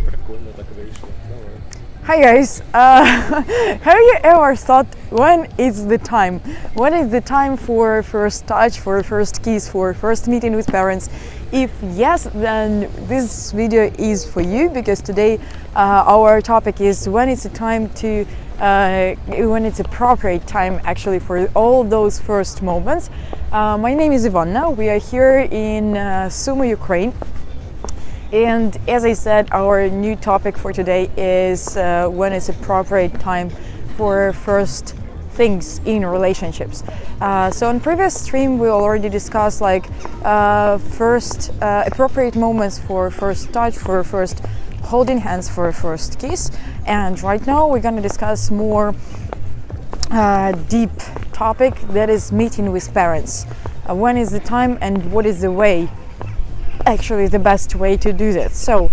Прикольно так вийшло. Давай. Hi guys, have you ever thought when is the time? When is the time for first touch, for first kiss, for first meeting with parents? If yes, then this video is for you because today our topic is when it's a time to, when it's appropriate time actually for all those first moments. My name is Ivana, we are here in Sumy, Ukraine. And as I said, our new topic for today is when it's appropriate time for first things in relationships. So on previous stream we already discussed like first appropriate moments for first touch, for first holding hands, for a first kiss. And right now we're going to discuss more deep topic, that is meeting with parents. When is the time and what is the way, actually the best way to do that. So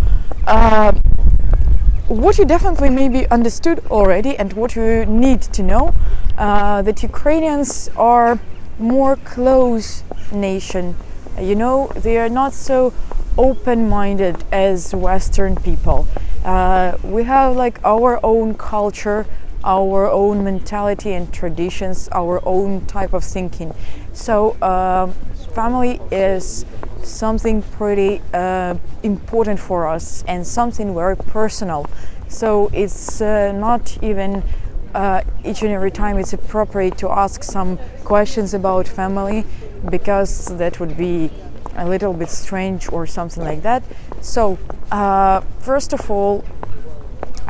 what you definitely maybe understood already and what you need to know, that Ukrainians are more close nation. You know, they are not so open-minded as Western people. We have like our own culture, our own mentality and traditions, our own type of thinking. So family is something pretty important for us and something very personal. So it's not even each and every time it's appropriate to ask some questions about family, because that would be a little bit strange or something like that. So first of all,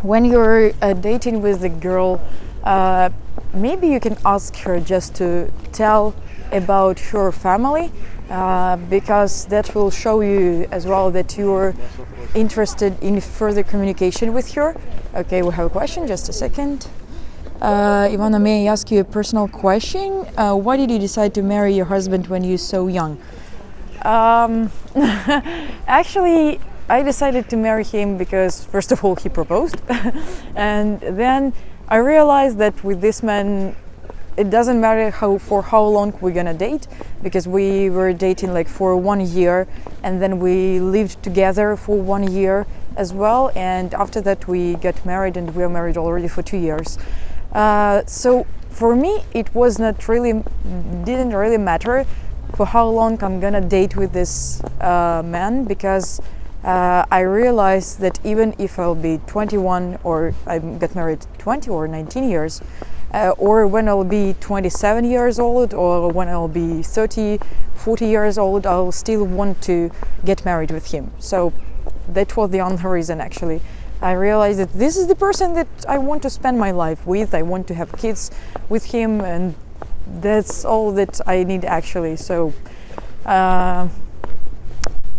when you're dating with a girl, maybe you can ask her just to tell about her family, because that will show you as well that you're interested in further communication with her. Okay, we have a question, just a second. Ivana, may I ask you a personal question? Why did you decide to marry your husband when you're so young? Actually, I decided to marry him because first of all he proposed and then I realized that with this man it doesn't matter for how long we're gonna date, because we were dating like for 1 year and then we lived together for 1 year as well, and after that we got married and we are married already for 2 years. So for me it was not really, didn't really matter for how long I'm gonna date with this man, because I realized that even if I'll be 21 or I get married 20 or 19 years, or when I'll be 27 years old, or when I'll be 30, 40 years old, I'll still want to get married with him. So that was the only reason actually. I realized that this is the person that I want to spend my life with. I want to have kids with him, and that's all that I need actually. So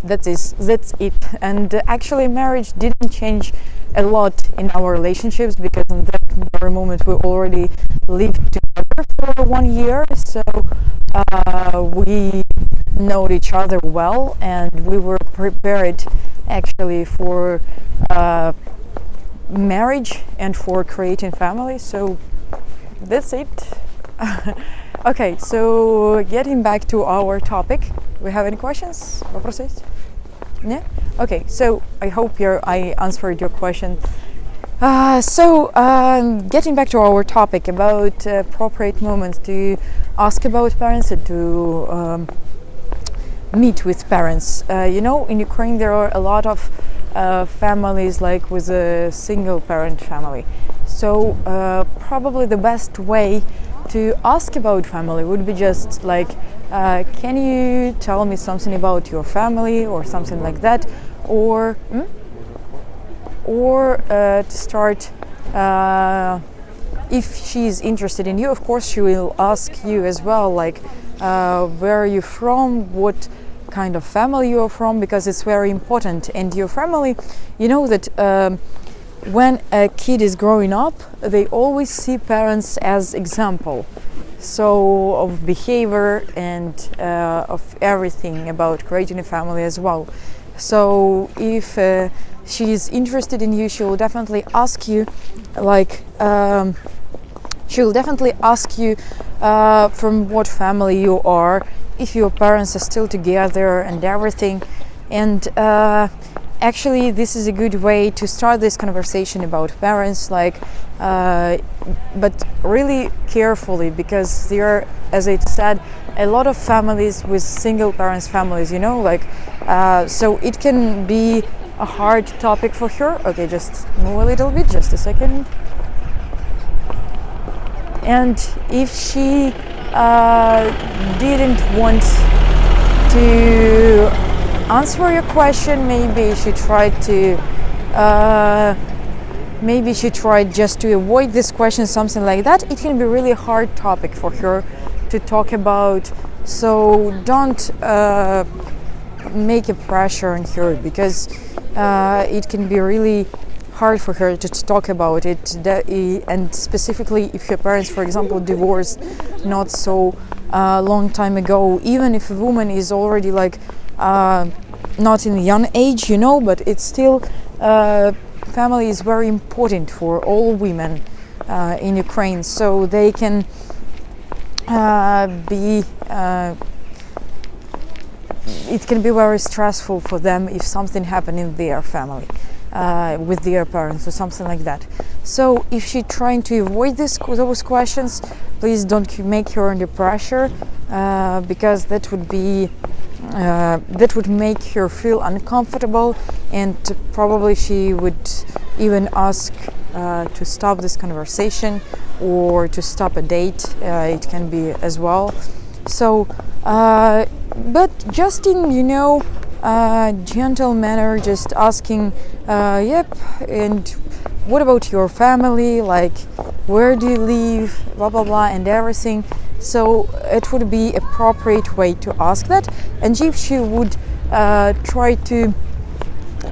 that's it. And actually marriage didn't change a lot in our relationships, because in that very moment we already lived together for 1 year, so we know each other well and we were prepared actually for marriage and for creating family. So that's it. Okay, so getting back to our topic, we have any questions? Вопросы есть? Yeah? Okay, so I hope I answered your question. Getting back to our topic about appropriate moments to ask about parents and to meet with parents. You know, in Ukraine there are a lot of families like with a single parent family. So probably the best way to ask about family would be just like, can you tell me something about your family or something like that, or to start, if she's interested in you, of course she will ask you as well, like where are you from, what kind of family you are from, because it's very important. And your family, you know that when a kid is growing up, they always see parents as example, so of behavior and of everything about creating a family as well. So if she is interested in you, she will definitely ask you, like from what family you are, if your parents are still together and everything. And actually this is a good way to start this conversation about parents, like but really carefully, because there are, as I said, a lot of families with single parents families, you know, like so it can be a hard topic for her. Okay, just move a little bit, just a second. And if she didn't want to answer your question, maybe she tried just to avoid this question, something like that. It can be really hard topic for her to talk about, so don't make a pressure on her, because it can be really hard for her to talk about it, and specifically if her parents, for example, divorced not so long time ago. Even if a woman is already like not in a young age, you know, but it's still family is very important for all women in Ukraine, so they can it can be very stressful for them if something happened in their family with their parents or something like that. So if she's trying to avoid those questions, please don't make her under pressure, because that would make her feel uncomfortable, and probably she would even ask to stop this conversation or to stop a date. It can be as well. So but just in, you know, gentle manner, just asking, yep, and what about your family, like where do you live, blah blah blah, and everything. So it would be appropriate way to ask that. And if she would try to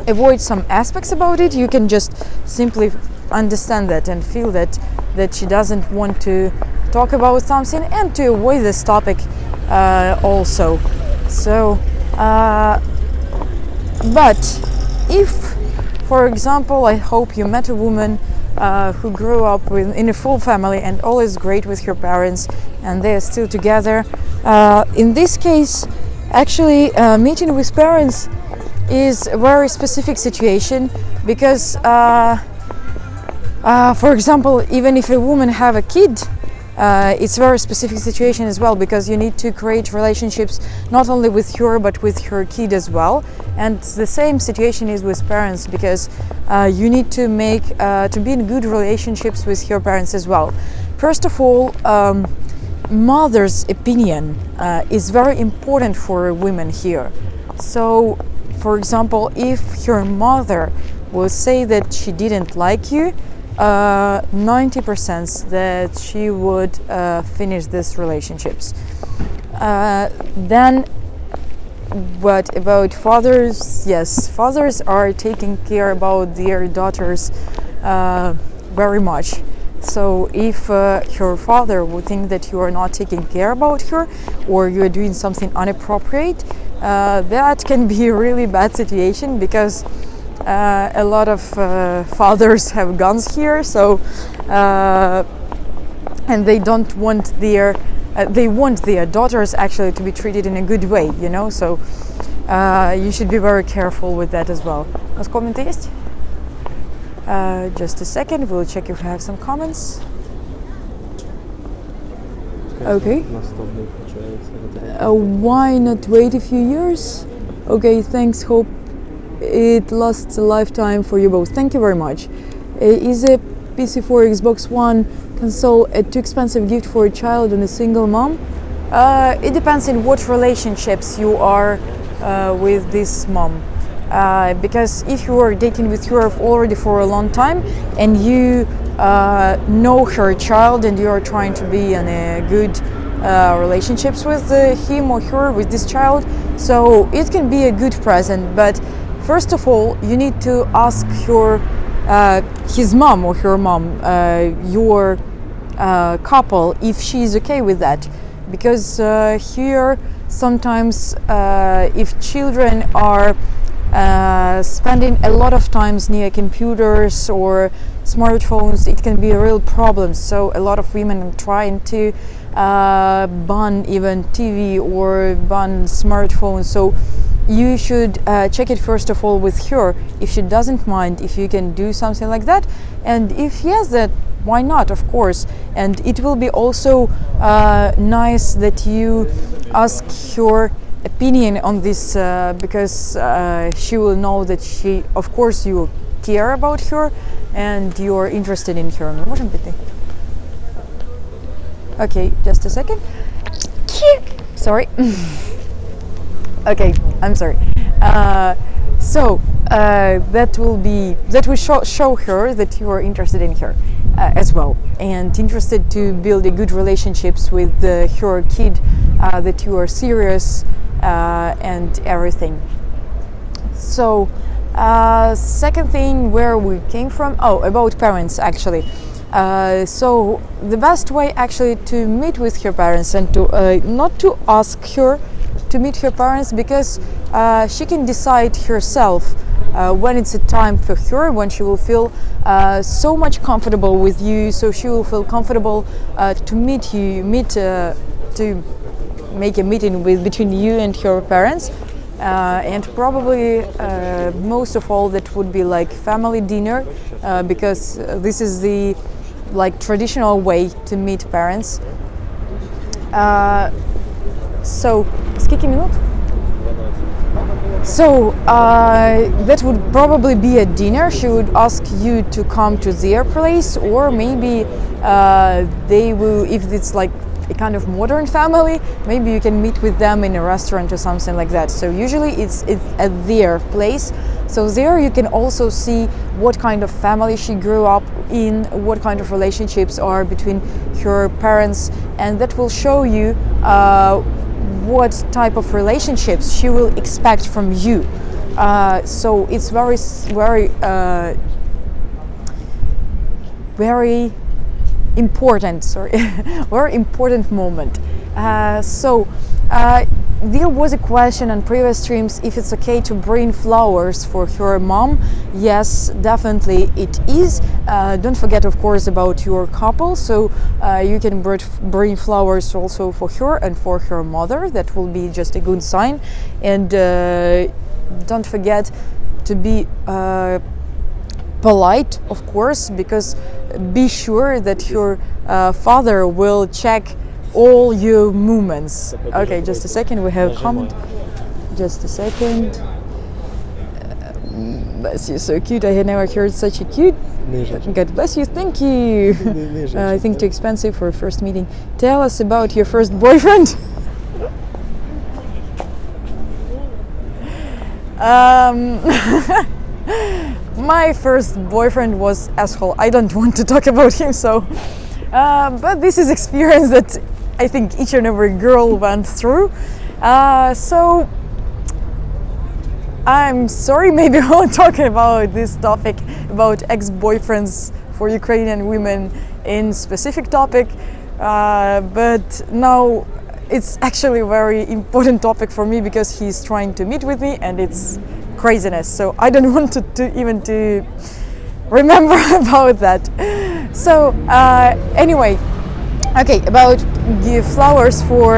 avoid some aspects about it, you can just simply understand that and feel that she doesn't want to talk about something, and to avoid this topic also. So but if, for example, I hope you met a woman who grew up in a full family and all is great with her parents and they are still together. In this case, actually, meeting with parents is a very specific situation, because for example, even if a woman have a kid, it's a very specific situation as well, because you need to create relationships not only with her but with her kid as well. And the same situation is with parents, because you need to make to be in good relationships with your parents as well. First of all, mother's opinion is very important for women here. So, for example, if your mother will say that she didn't like you, 90% that she would finish these relationships. Then, what about fathers? Yes, fathers are taking care about their daughters very much. So if her father would think that you are not taking care about her, or you are doing something inappropriate, that can be a really bad situation, because a lot of fathers have guns here, so and they don't want their they want their daughters actually to be treated in a good way, you know. So you should be very careful with that as well. У нас комменты есть? Just a second, we'll check if we have some comments. Okay. Why not wait a few years? Okay, thanks. Hope it lasts a lifetime for you both. Thank you very much. Is a PC4 Xbox One console a too expensive gift for a child and a single mom? It depends on what relationships you are with this mom. Because if you are dating with her already for a long time and you know her child and you are trying to be in a good relationships with him or her, with this child, so it can be a good present. But first of all, you need to ask his mom or her mom, your couple, if she's okay with that. Because here sometimes if children are spending a lot of times near computers or smartphones, it can be a real problem. So a lot of women are trying to ban even TV or ban smartphones. So you should check it first of all with her if she doesn't mind, if you can do something like that, and if yes, that why not, of course. And it will be also nice that you ask her opinion on this, because she will know that she, of course, you care about her and you're interested in her. Можем пойти? Okay, just a second. Sorry. Okay, I'm sorry. So that will show her that you are interested in her as well, and interested to build a good relationships with her kid, that you are serious and everything. So second thing, where we came from, about parents actually. So the best way actually to meet with her parents, and to not to ask her to meet her parents, because she can decide herself when it's a time for her, when she will feel so much comfortable with you, so she will feel comfortable to meet you, to make a meeting between you and her parents. And probably most of all that would be like family dinner, because this is the traditional way to meet parents. So, скільки минут? So that would probably be a dinner. She would ask you to come to their place, or maybe they will, if it's like a kind of modern family, maybe you can meet with them in a restaurant or something like that. So usually it's at their place. So there you can also see what kind of family she grew up in, what kind of relationships are between her parents, and that will show you what type of relationships she will expect from you. So it's very important, very important moment. There was a question on previous streams if it's okay to bring flowers for her mom. Yes, definitely it is. Don't forget, of course, about your couple. So you can bring flowers also for her and for her mother. That will be just a good sign. And don't forget to be polite, of course, because be sure that your father will check all your movements. Okay, just a second, we have a comment. Just a second. Bless you, so cute. I had never heard such a cute. God bless you, thank you. I think too expensive for a first meeting. Tell us about your first boyfriend. My first boyfriend was asshole. I don't want to talk about him, so but this is experience that I think each and every girl went through. So I'm sorry, maybe I won't talk about this topic about ex-boyfriends for Ukrainian women in specific topic, but now it's actually a very important topic for me because he's trying to meet with me and it's craziness. So I don't want to even remember about that. So anyway, okay, about give flowers for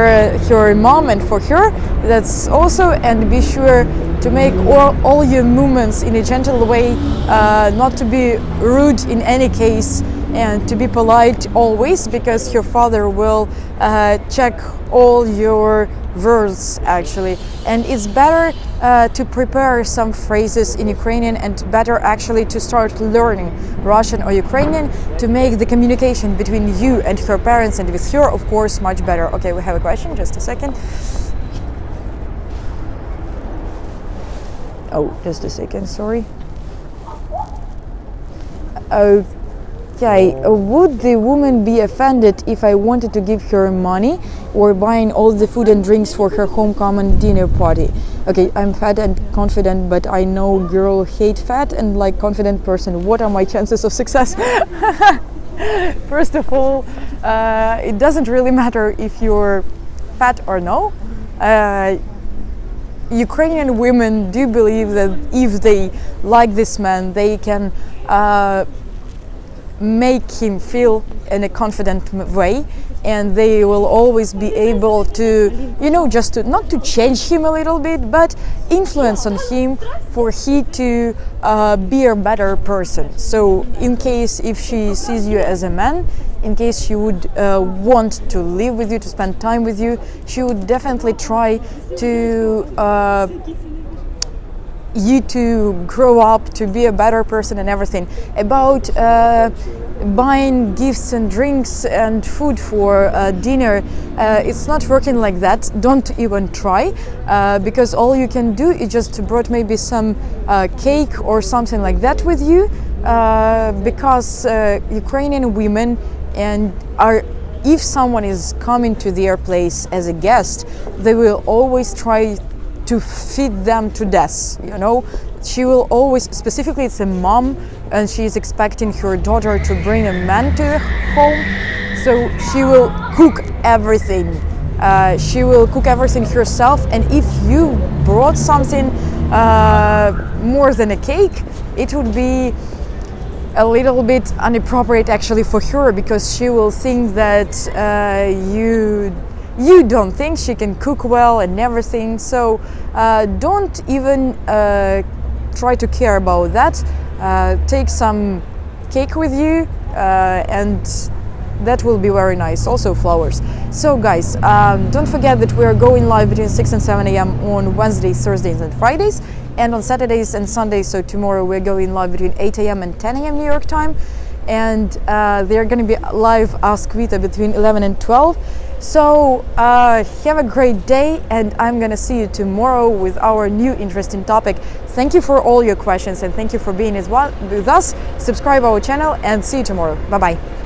her mom and for her, that's also, and be sure to make all your movements in a gentle way, not to be rude in any case, and to be polite always, because your father will check all your words actually. And it's better to prepare some phrases in Ukrainian, and better actually to start learning Russian or Ukrainian to make the communication between you and her parents and with her, of course, much better. Okay, we have a question, just a second. Oh, just a second, sorry. Okay, would the woman be offended if I wanted to give her money or buying all the food and drinks for her homecoming dinner party? Okay, I'm fat and confident, but I know girl hate fat and like confident person. What are my chances of success? First of all, it doesn't really matter if you're fat or no. Ukrainian women do believe that if they like this man, they can make him feel in a confident way. and they will always be able to, just to not to change him a little bit, but influence on him for he to be a better person. So in case if she sees you as a man, in case she would want to live with you, to spend time with you, she would definitely try to you to grow up to be a better person and everything. About buying gifts and drinks and food for dinner, it's not working like that. Don't even try, because all you can do is just brought maybe some cake or something like that with you, because Ukrainian women and are, if someone is coming to their place as a guest, they will always try to feed them to death. She will always, specifically it's a mom, and she is expecting her daughter to bring a man to home, so she will cook everything. She will cook everything herself, and if you brought something more than a cake, it would be a little bit inappropriate actually for her, because she will think that you don't think she can cook well and everything. So don't even try to care about that. Take some cake with you, and that will be very nice. Also flowers. So guys, don't forget that we are going live between 6 and 7 a.m. on Wednesdays, Thursdays and Fridays, and on Saturdays and Sundays. So tomorrow we're going live between 8 a.m. and 10 a.m. New York time, and they're going to be live Ask Vita between 11 and 12. So have a great day, and I'm gonna see you tomorrow with our new interesting topic. Thank you for all your questions, and thank you for being with us. Subscribe our channel, and see you tomorrow. Bye bye.